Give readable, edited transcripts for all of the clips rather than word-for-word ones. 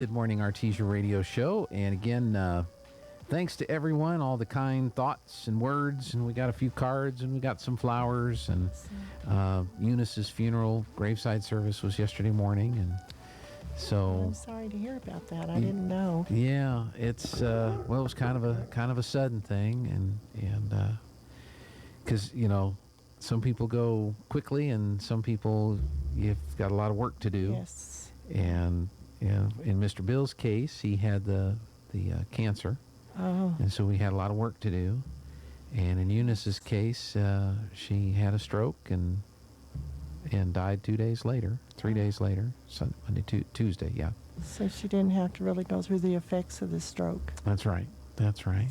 Good morning, Artesia Radio Show. And again, thanks to everyone, all the kind thoughts and words. And we got a few cards and we got some flowers. And Eunice's funeral graveside service was yesterday morning. And so I'm sorry to hear about that. I didn't know. Yeah, it's it was kind of a sudden thing, and because some people go quickly, and some people you've got a lot of work to do. Yes. And in Mr. Bill's case, he had the cancer, and so we had a lot of work to do. And in Eunice's case, she had a stroke and died 2 days later, 3 days later, Monday, Tuesday, yeah. So she didn't have to really go through the effects of the stroke. That's right.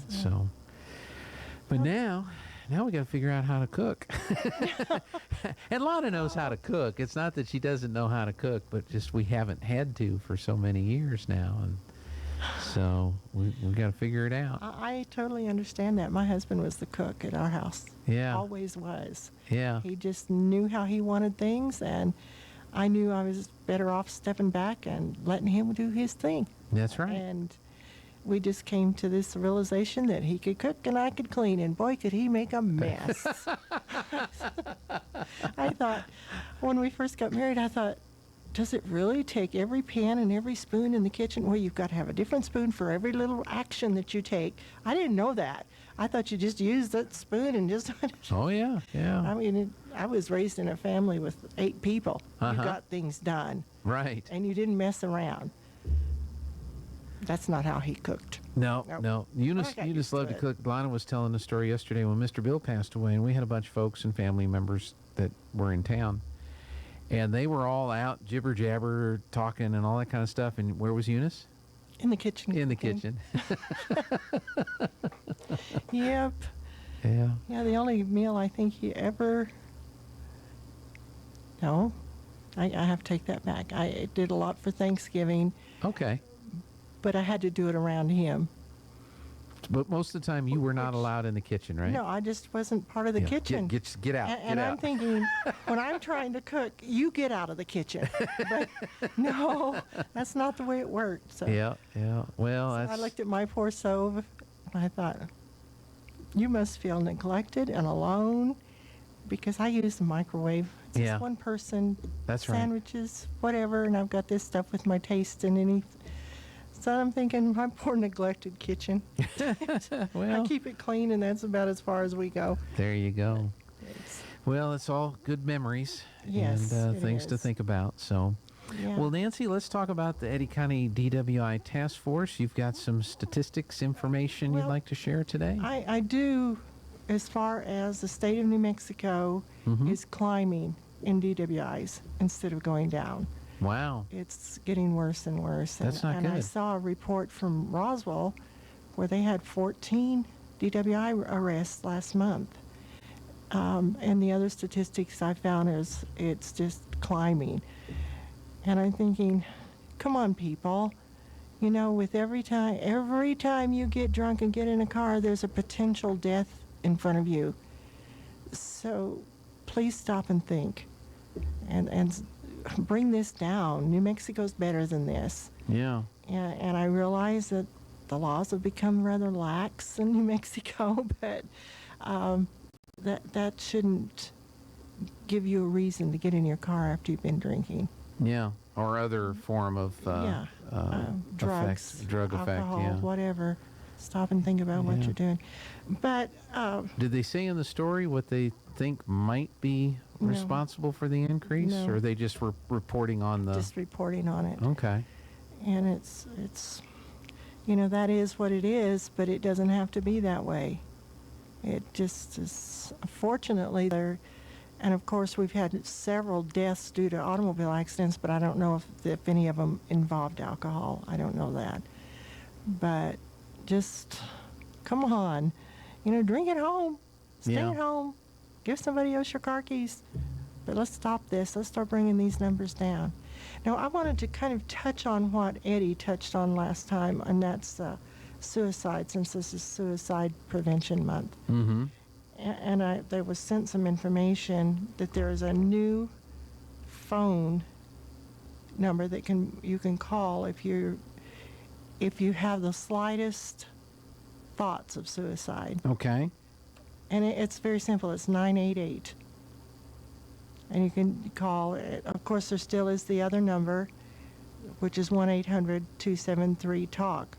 So, but now we got to figure out how to cook. And Lana knows how to cook. It's not that she doesn't know how to cook, but just we haven't had to for so many years now, and so we got to figure it out. I totally understand that. My husband was the cook at our house. Yeah. Always was. Yeah. He just knew how he wanted things, and I knew I was better off stepping back and letting him do his thing. That's right. And we just came to this realization that he could cook and I could clean, and boy, could he make a mess. I thought, when we first got married, I thought, does it really take every pan and every spoon in the kitchen? Well, you've got to have a different spoon for every little action that you take. I didn't know that. I thought you just used that spoon and just... Oh, yeah. I mean, I was raised in a family with 8 people. You got things done. Right. And you didn't mess around. That's not how he cooked. No. Eunice loved to cook. Lana was telling the story yesterday when Mr. Bill passed away, and we had a bunch of folks and family members that were in town. And they were all out jibber-jabber, talking and all that kind of stuff. And where was Eunice? In the kitchen. In the kitchen. Yep. Yeah. Yeah, the only meal I think he ever... No, I have to take that back. I did a lot for Thanksgiving. Okay. But I had to do it around him. But most of the time, you were not allowed in the kitchen, right? No, I just wasn't part of the kitchen. Get out. And I'm thinking, when I'm trying to cook, you get out of the kitchen. But no, that's not the way it worked. So Yeah. Well, I looked at my poor stove, and I thought, you must feel neglected and alone, because I use the microwave. It's just one person. That's right. Sandwiches, whatever, and I've got this stuff with my taste and anything. So I'm thinking, my poor neglected kitchen. Well, I keep it clean, and that's about as far as we go. There you go. Well, it's all good memories. Yes, and it things is. to think about. So, Yeah. Well, Nancy, let's talk about the Eddy County DWI Task Force. You've got some statistics, information you'd like to share today? I do, as far as the state of New Mexico is climbing in DWIs instead of going down. Wow. It's getting worse and worse. That's not good. And I saw a report from Roswell where they had 14 DWI arrests last month. And the other statistics I found is it's just climbing. And I'm thinking, come on, people. You know, with every time you get drunk and get in a car, there's a potential death in front of you. So please stop and think. And bring this down. New Mexico's better than this. Yeah. And I realize that the laws have become rather lax in New Mexico, but that shouldn't give you a reason to get in your car after you've been drinking. Yeah. Or other form of drugs, drug alcohol, effect. Yeah. whatever. Stop and think about what you're doing. But did they say in the story what they think might be responsible for the increase, or are they just reporting on the? Just reporting on it. Okay. And it's that is what it is, but it doesn't have to be that way. It just is. Fortunately, and of course we've had several deaths due to automobile accidents, but I don't know if any of them involved alcohol. I don't know that. But just come on, drink at home, stay at home, give somebody else your car keys. But let's stop this. Let's start bringing these numbers down. Now, I wanted to kind of touch on what Eddy touched on last time, and that's suicide, since this is Suicide Prevention Month. Mm-hmm. And there was sent some information that there is a new phone number that you can call if you're if you have the slightest thoughts of suicide. Okay. And it's very simple. It's 988. And you can call it. Of course, there still is the other number, which is 1-800-273-TALK.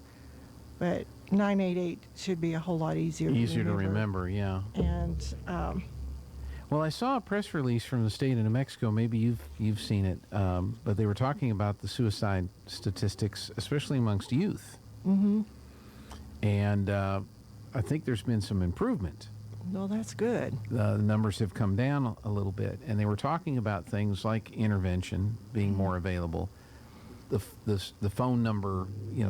But 988 should be a whole lot easier to remember, yeah. And well, I saw a press release from the state of New Mexico. Maybe you've seen it, but they were talking about the suicide statistics, especially amongst youth. mm-hmm. And I think there's been some improvement. Well, that's good. The numbers have come down a little bit, and they were talking about things like intervention being more available, the phone number,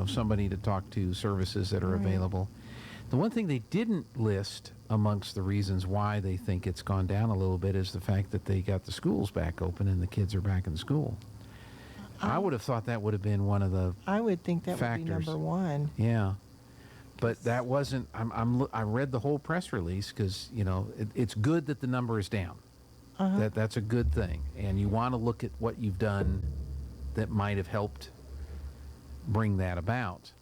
somebody to talk to, services that are available. The one thing they didn't list amongst the reasons why they think it's gone down a little bit is the fact that they got the schools back open and the kids are back in school. I would have thought that would have been one of the I would think that factors. would be number one. Yeah. But that wasn't. I read the whole press release because it's good that the number is down. That's a good thing, and you want to look at what you've done that might have helped bring that about.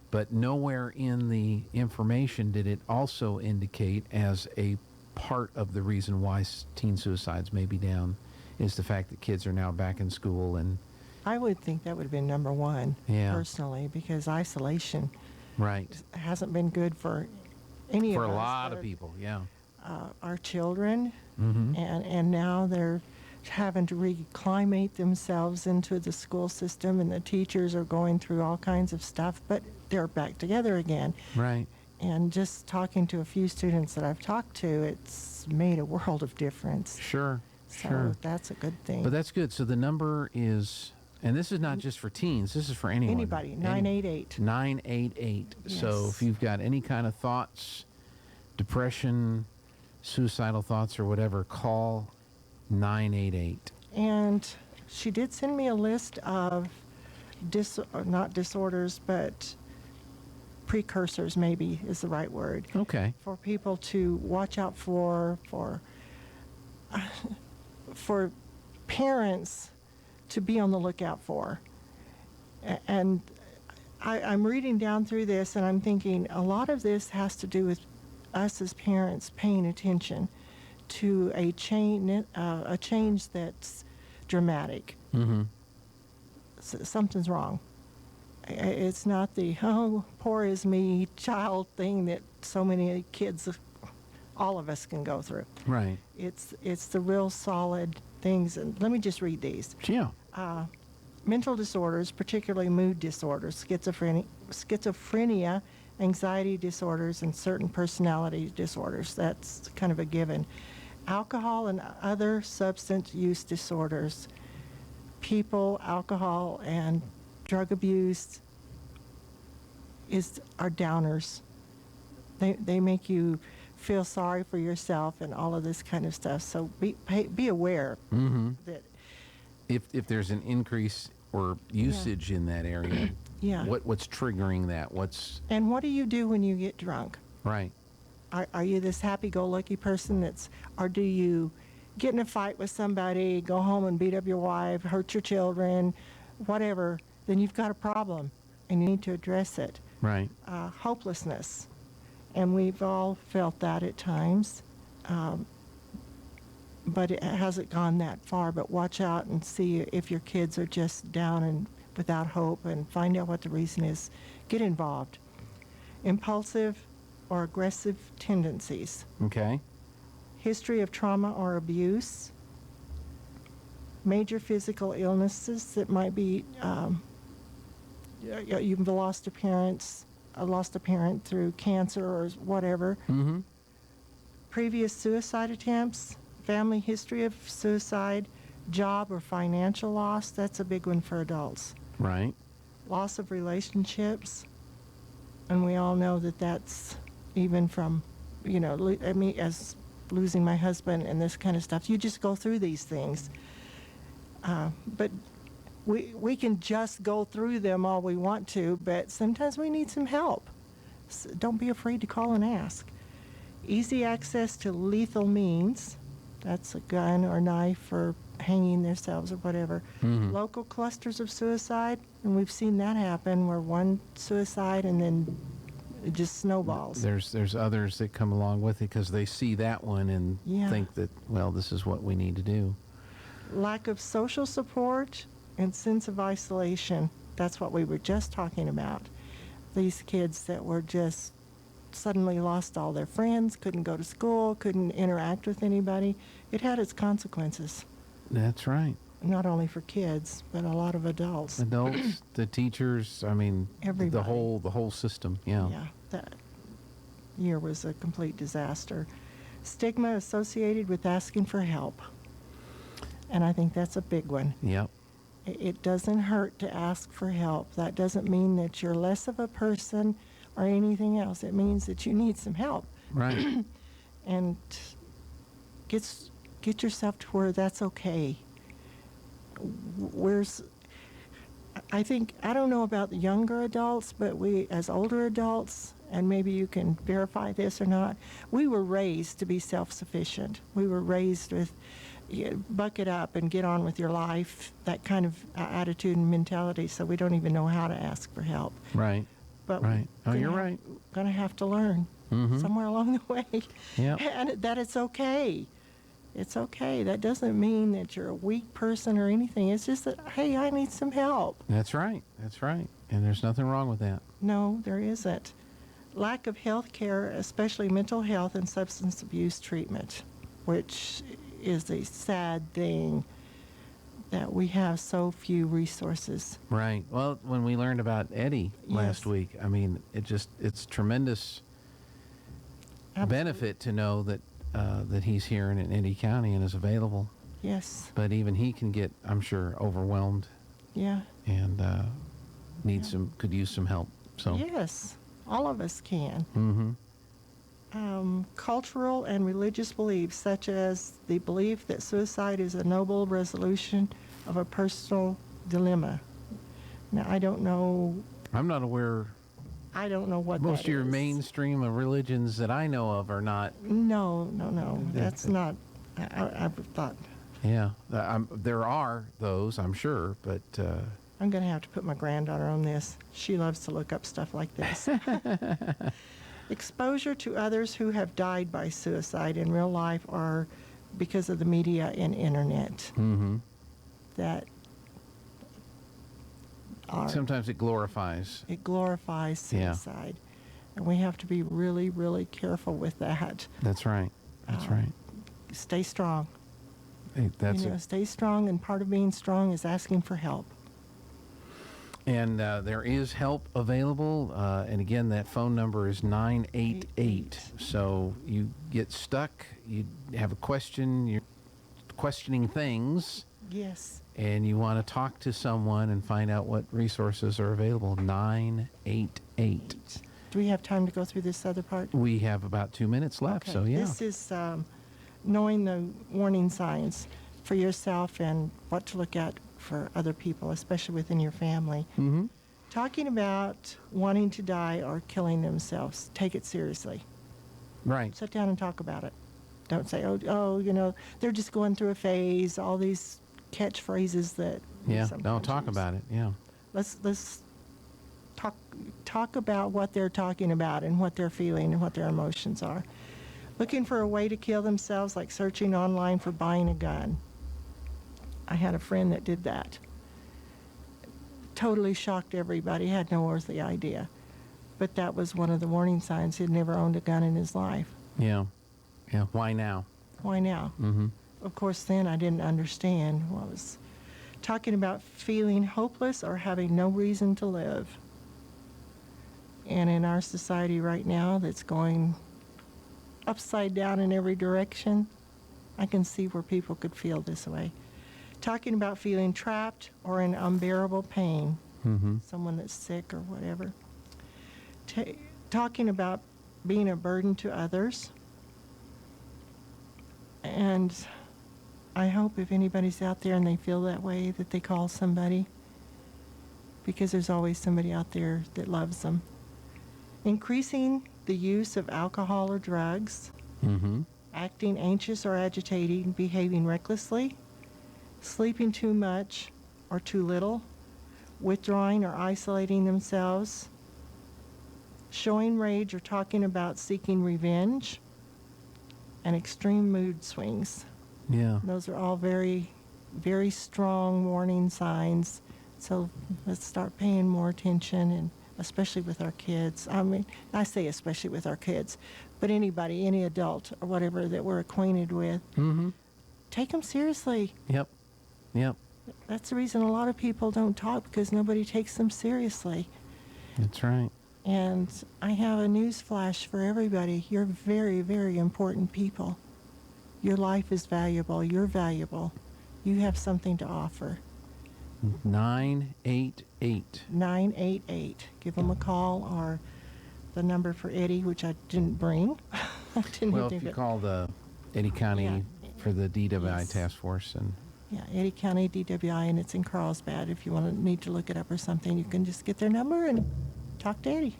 But nowhere in the information did it also indicate as a part of the reason why teen suicides may be down is the fact that kids are now back in school. And I would think that would have been number one, personally, because isolation. Right. Hasn't been good for any of us. For a lot of people, yeah. Our children, Mm-hmm. and now they're having to reclimate themselves into the school system, and the teachers are going through all kinds of stuff, but they're back together again. Right. And just talking to a few students that I've talked to, it's made a world of difference. Sure. So sure. that's a good thing. But that's good. So the number is, and this is not just for teens, this is for anyone. Anybody, 988. 988. Yes. So if you've got any kind of thoughts, depression, suicidal thoughts or whatever, call 988. And she did send me a list of not disorders, but precursors, maybe is the right word, Okay. for people to watch out for parents to be on the lookout for. And I'm reading down through this, and I'm thinking a lot of this has to do with us as parents paying attention to a change that's dramatic. Mm-hmm. Something's wrong. It's not the, oh, poor is me child thing that so many kids, all of us can go through. Right. It's the real solid things. And let me just read these. Yeah. Mental disorders, particularly mood disorders, schizophrenia, anxiety disorders, and certain personality disorders. That's kind of a given. Alcohol and other substance use disorders. People, alcohol, and drug abuse are downers. They make you feel sorry for yourself and all of this kind of stuff. So be aware that If there's an increase or usage in that area, yeah. what's triggering that? And what do you do when you get drunk? Right. Are you this happy-go-lucky person or do you get in a fight with somebody, go home and beat up your wife, hurt your children, whatever? Then you've got a problem, and you need to address it. Right. Hopelessness, and we've all felt that at times, but it hasn't gone that far. But watch out and see if your kids are just down and without hope, and find out what the reason is. Get involved. Impulsive or aggressive tendencies. Okay. History of trauma or abuse. Major physical illnesses that might be, you've lost a parent through cancer or whatever. Mm-hmm. Previous suicide attempts, family history of suicide, job or financial loss. That's a big one for adults. Right. Loss of relationships, and we all know that that's even from, as losing my husband and this kind of stuff. You just go through these things. But we can just go through them all we want to, but sometimes we need some help. So don't be afraid to call and ask. Easy access to lethal means. That's a gun or knife or hanging themselves or whatever. Mm-hmm. Local clusters of suicide. And we've seen that happen where one suicide and then it just snowballs. There's others that come along with it because they see that one and Yeah. think that, well, this is what we need to do. Lack of social support and sense of isolation. That's what we were just talking about. These kids that were just suddenly lost all their friends, couldn't go to school, couldn't interact with anybody. It had its consequences, That's right. not only for kids, but a lot of adults. Adults, the teachers, I mean, Everybody. the whole system. Yeah. Yeah, that year was a complete disaster. Stigma associated with asking for help. And I think that's a big one. Yep. It doesn't hurt to ask for help. That doesn't mean that you're less of a person or anything else. It means that you need some help. Right. And get yourself to where that's okay. I don't know about the younger adults, but we as older adults, and maybe you can verify this or not, we were raised to be self-sufficient. We were raised with buck it up and get on with your life, that kind of attitude and mentality, so we don't even know how to ask for help. Right. But Right. Oh, you're right. Going to have to learn somewhere along the way. Yep. And that it's okay. It's okay. That doesn't mean that you're a weak person or anything. It's just that, hey, I need some help. That's right. That's right. And there's nothing wrong with that. No, there isn't. Lack of health care, especially mental health and substance abuse treatment, which is a sad thing that we have so few resources. Right. Well, when we learned about Eddy last Yes. week, I mean, it's tremendous benefit to know that that he's here in Eddy County and is available. Yes. But even he can get, I'm sure, overwhelmed Yeah. and could use some help. So. Yes. All of us can. Mm-hmm. Cultural and religious beliefs, such as the belief that suicide is a noble resolution of a personal dilemma. Now, I don't know I'm not aware. what Most that of your is. mainstream of religions that I know of are not. No. That's not. I've thought Yeah, there are those, I'm sure, but I'm going to have to put my granddaughter on this. She loves to look up stuff like this. Exposure to others who have died by suicide in real life or because of the media and internet that are. sometimes it glorifies. It glorifies Yeah. suicide. And we have to be really, really careful with that. That's right. That's right. Stay strong. Hey, that's Stay strong, and part of being strong is asking for help. And there is help available. And again, that phone number is 988. So you get stuck, you have a question, you're questioning things, Yes. and you want to talk to someone and find out what resources are available. 988. Do we have time to go through this other part? We have about 2 minutes left, Okay. so yeah. This is knowing the warning signs for yourself and what to look at for other people, especially within your family. Mm-hmm. Talking about wanting to die or killing themselves, take it seriously. Right. Sit down and talk about it. Don't say, they're just going through a phase, all these catchphrases that we Yeah. No, sometimes talk use. about it. Yeah. Let's talk about what they're talking about and what they're feeling and what their emotions are. Looking for a way to kill themselves, like searching online for buying a gun. I had a friend that did that. Totally shocked everybody, had no earthly idea. But that was one of the warning signs. He'd never owned a gun in his life. Yeah. Yeah. Why now? Why now? Mm-hmm. Of course, then I didn't understand what was talking about feeling hopeless or having no reason to live. And in our society right now that's going upside down in every direction, I can see where people could feel this way. Talking about feeling trapped or in unbearable pain, Mm-hmm. someone that's sick or whatever. Talking about being a burden to others. And I hope if anybody's out there and they feel that way, that they call somebody, because there's always somebody out there that loves them. Increasing the use of alcohol or drugs, Mm-hmm. acting anxious or agitating, behaving recklessly, sleeping too much or too little, withdrawing or isolating themselves, showing rage or talking about seeking revenge, and extreme mood swings. Yeah. Those are all very, very strong warning signs. So let's start paying more attention, and especially with our kids. I mean, I say especially with our kids, but anybody, any adult or whatever that we're acquainted with, Mm-hmm. take them seriously. Yep. Yep. That's the reason a lot of people don't talk, because nobody takes them seriously. That's right. And I have a news flash for everybody. You're very, very important people. Your life is valuable. You're valuable. You have something to offer. 988. 988. Give them a call, or the number for Eddy, which I didn't bring. I didn't Well, think if you it- call the Eddy County Yeah. for the DWI Yes. task force, and Yeah, Eddy County DWI, and it's in Carlsbad. If you need to look it up or something, you can just get their number and talk to Eddy.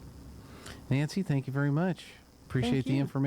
Nancy, thank you very much. Appreciate the you. information.